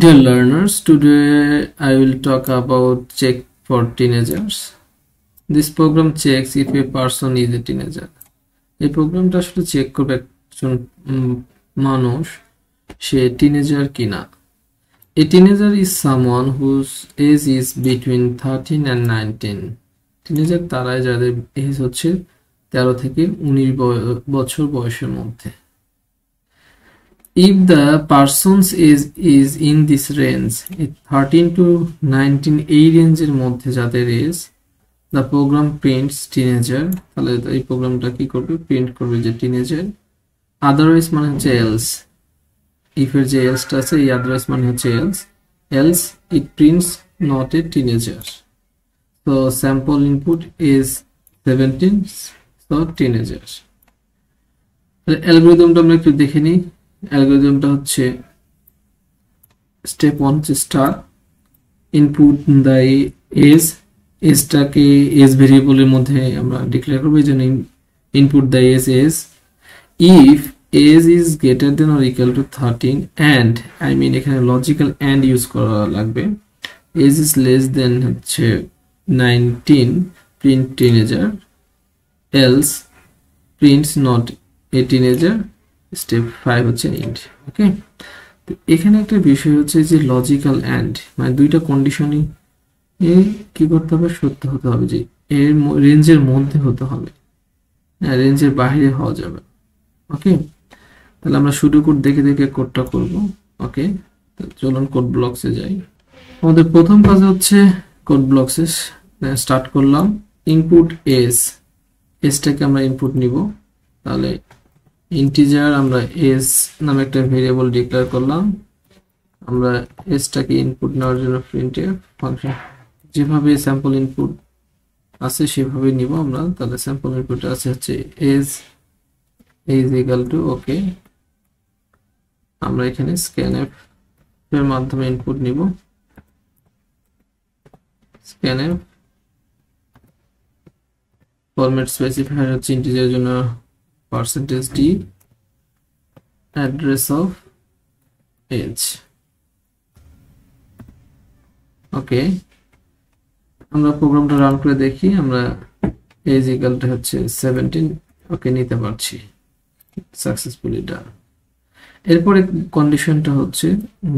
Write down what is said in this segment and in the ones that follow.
Dear learners, today I will talk about check for teenagers. This program checks if a person is a teenager. এই প্রোগ্রামটা আসলে check করবে একজন মানুষ সে teenager কিনা। A teenager is someone whose age is between 13 and 19. Teenager তারাই যাদের age হচ্ছে 13 থেকে 19 বছর বয়সের মধ্যে। If the person's age is in this range, 13 to 19 এই রেঞ্জের মধ্যে যাদের age, the program prints teenager, তাহলে এই প্রোগ্রামটা কি করবে, প্রিন্ট করবে যে টিনেজার। আদারওয়াইজ মানে হচ্ছে এলস, if এর যে এলসটা আছে এই আদারওয়াইজ মানে হচ্ছে else it prints not a teenager. So sample input is 17, so teenager. অ্যালগরিদমটা আমরা একটু দেখে নিই। অ্যালগরিদমটা হচ্ছে স্টেপ 1 হচ্ছে স্টার, ইনপুট দ্য এজ, এজটাকে এজ ভেরিয়েবলের মধ্যে আমরা ডিক্লেয়ার করব, এই জন্য input the age if age is greater than or equal to 13 and I mean এখানে লজিক্যাল অ্যান্ড ইউজ করা লাগবে, এজ ইজ লেস দেন হচ্ছে 19 print teenager, else prints not a teenager. Step 5 হচ্ছে ইন্ট। ওকে, তো এখানে একটা বিষয় হচ্ছে যে লজিক্যাল অ্যান্ড মানে দুইটা কন্ডিশনই কি করতে হবে, সত্য হতে হবে, যে এর রেঞ্জের মধ্যে হতে হবে, রেঞ্জের বাইরে হওয়া যাবে। ওকে, তাহলে আমরা শুরু কোড দেখে দেখে কোডটা করব। ওকে, চলুন কোড ব্লকসে যাই। আমাদের প্রথম কাজ হচ্ছে কোড ব্লকসে স্টার্ট করলাম। ইনপুট এজটাকে আমরা ইনপুট নিব, তাহলে ইন্টিজার আমরা এজ নামে একটা ভেরিয়েবল ডিক্লেয়ার করলাম। আমরা এজটাকে ইনপুট নেওয়ার জন্য প্রিন্টএফ ফাংশন যেভাবে স্যাম্পল ইনপুট আছে সেভাবে নিব আমরা। তাহলে স্যাম্পল ইনপুট আছে হচ্ছে এজ ইকুয়াল টু, ওকে, আমরা এখানে স্ক্যানএফ এর মাধ্যমে ইনপুট নিব। স্ক্যানএফ ফরম্যাট স্পেসিফায়ার হচ্ছে ইন্টিজারের জন্য %d address of age. ওকে, আমরা প্রোগ্রামটা রান করে দেখি, আমরা এজ ইকুয়ালটা হচ্ছে 17 ওকে নিতে পারছি, সাকসেসফুলি ডান। এরপরে কন্ডিশনটা হচ্ছে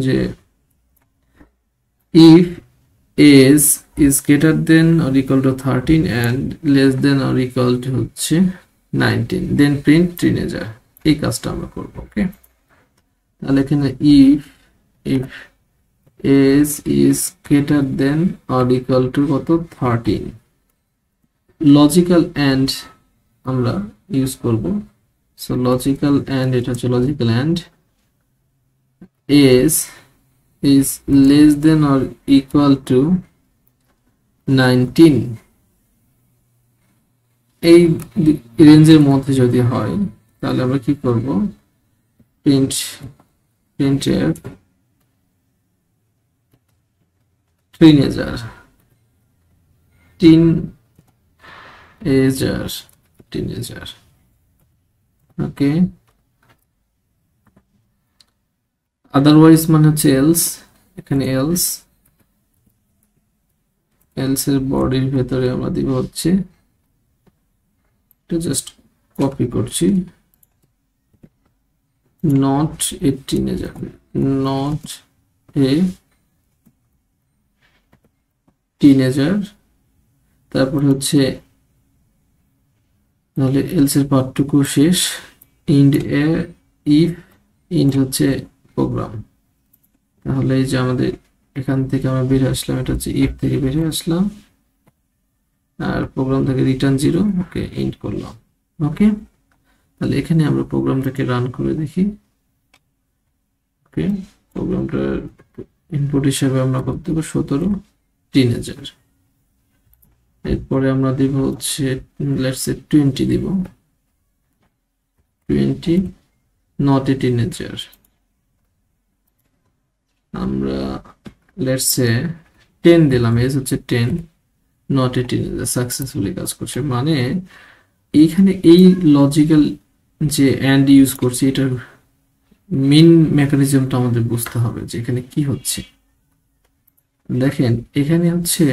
যে if age is greater than or equal to 13 and less than or equal to হচ্ছে 19 দেন প্রিন্ট টিনেজার, এই কাজটা আমরা করব। ওকে, তাহলে এখানে if age is greater than or equal to কত 13, লজিক্যাল এন্ড আমরা ইউজ করব। সো লজিক্যাল এন্ড, এটা হচ্ছে logical and, age is less than or equal to 19, এই রেঞ্জের মধ্যে যদি হয় তাহলে আমরা কি করব, প্রিন্টএফ টিনেজার, ওকে। আদারওয়াইজ মানে হচ্ছে এলস, এখানে এলস এর বডির ভেতরে আমরা দিব হচ্ছে, জাস্ট কপি করছি, not a teenager, not a teenager. তারপর হচ্ছে তাহলে এলস এর পার্টটুকু শেষ, ইন্ড এ ইফ, ইন্ড হচ্ছে প্রোগ্রাম। তাহলে এই যে আমাদের এখান থেকে আমরা বের আসলাম, এটা হচ্ছে ইফ থেকে বেরিয়ে আসলাম আর প্রোগ্রাম থেকে রিটার্ন 0, ওকে, ইন্ট করলাম। ওকে, তাহলে এখানে আমরা প্রোগ্রামটাকে রান করে দেখি। ওকে, প্রোগ্রামটার ইনপুট হিসেবে আমরা করতে দেব 17 টিনেজার। এরপরে আমরা দিব হচ্ছে লেটস সে 20 দিব, 20 নট এ টিনেজার। আমরা লেটস সে 10 দিলাম, এজ হচ্ছে 10 নট এ টিনেজার, সাকসেসফুলি কাজ করছে। মানে এইখানে এই লজিক্যাল যে এন্ড ইউজ করছি এটার মেইন মেকানিজমটা আমাদের বুঝতে হবে যে এখানে কি হচ্ছে। দেখেন এখানে হচ্ছে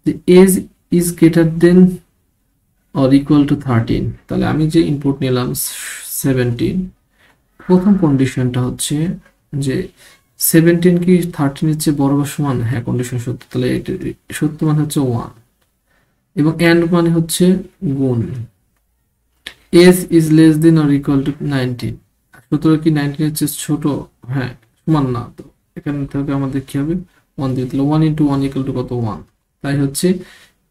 যে age is greater than or equal to 13, তাহলে আমি যে ইনপুট নিলাম 17, প্রথম কন্ডিশনটা হচ্ছে যে 17 কি 13 এর চেয়ে বড় বা সমান, হ্যাঁ কন্ডিশন সত্য, তাহলে এটা সত্য মানে হচ্ছে 1, এবং এন্ড মানে হচ্ছে গুণ। Age is less than or equal to 19, 17 কি 19 এর চেয়ে ছোট, হ্যাঁ সমান না, তো এখান থেকে আমাদের কি হবে 1 দিয়ে দিলে 1 ইন্টু 1 ইকুয়াল টু কত 1, তাই হচ্ছে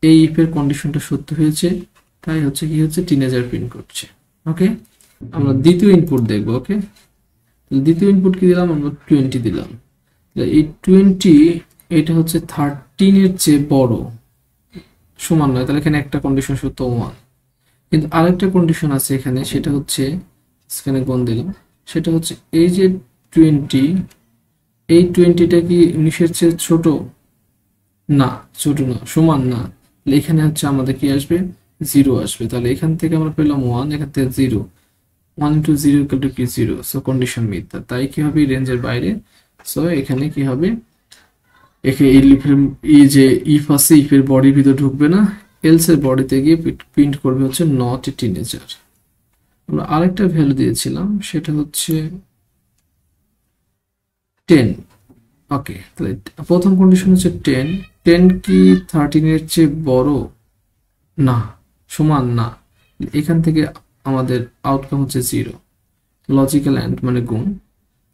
এই ইফ এর কন্ডিশনটা সত্য হয়েছে, তাই হচ্ছে কি হচ্ছে টিনেজার প্রিন্ট করছে। ওকে, আমরা দ্বিতীয় ইনপুট দেখব। ওকে, দ্বিতীয় ইনপুট কি দিলাম আমরা 20 দিলাম, এই 20 এটা হচ্ছে 13 এর চেয়ে বড় সমান নয়, তাহলে এখানে একটা কন্ডিশন সত্য 1, কিন্তু আরেকটা কন্ডিশন আছে এখানে, সেটা হচ্ছে এখানে গুণ দিলাম, সেটা হচ্ছে এই যে 20, এই 20টা কি 19 এর চেয়ে ছোট না, ছোট না, সমান না, এখানে হচ্ছে আমাদের কি আসবে 0 আসবে, তাহলে এখান থেকে আমরা পেলাম 1, এখান থেকে 0, 1 into 0 equal to কি 0, সো কন্ডিশন মিথ্যা, তাই কি হবে রেঞ্জের বাইরে। সো এখানে কি হবে, একে এই যে ইফ আছে ইফের বডির ভিতর ঢুকবে না, এলস এর বডিতে গিয়ে প্রিন্ট করবে হচ্ছে নট এ টিনেজার। আমরা আরেকটা ভ্যালু দিয়েছিলাম সেটা হচ্ছে 10। ওকে, তাহলে প্রথম কন্ডিশন হচ্ছে 10, 10 কি 13 এর চেয়ে বড় না, সমান না, এখান থেকে আমাদের আউটকাম হচ্ছে 0, লজিক্যাল এন্ড মানে গুণ।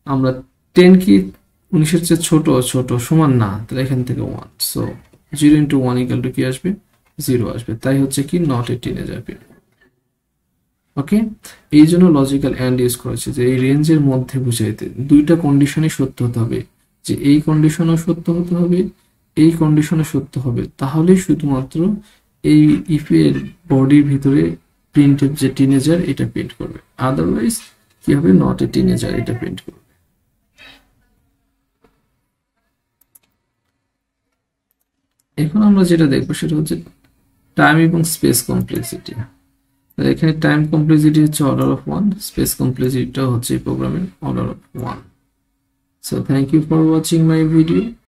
আমরা 10 কি 19 এর চেয়ে ছোট, ছোট সমান না, তাহলে এখান থেকে 1, সো 0 ইন্টু 1 ইকুয়াল টু কি আসবে 0 আসবে, তাই হচ্ছে কি নট এ টিনেজার প্রিন্ট। ওকে, এই জন্য লজিক্যাল এন্ড ইউজ করেছে যে এই রেঞ্জের মধ্যে বুঝাইতে দুইটা কন্ডিশনই সত্য হতে হবে, যে এই কন্ডিশনও সত্য হতে হবে, এই কন্ডিশনও সত্য হবে, তাহলেই শুধুমাত্র এই ইফের বডির ভিতরে প্রিন্টের যে টিনেজার এটা প্রিন্ট করবে, আদারওয়াইজ কি হবে নট এ টিনেজার এটা প্রিন্ট করবে। এখন আমরা যেটা দেখবো সেটা হচ্ছে টাইম এবং স্পেস কমপ্লেক্সিটি। এখানে টাইম কমপ্লেক্সিটি হচ্ছে অর্ডার অফ 1, স্পেস কমপ্লেক্সিটিটা হচ্ছে প্রোগ্রামের order of 1। So thank you for watching my video.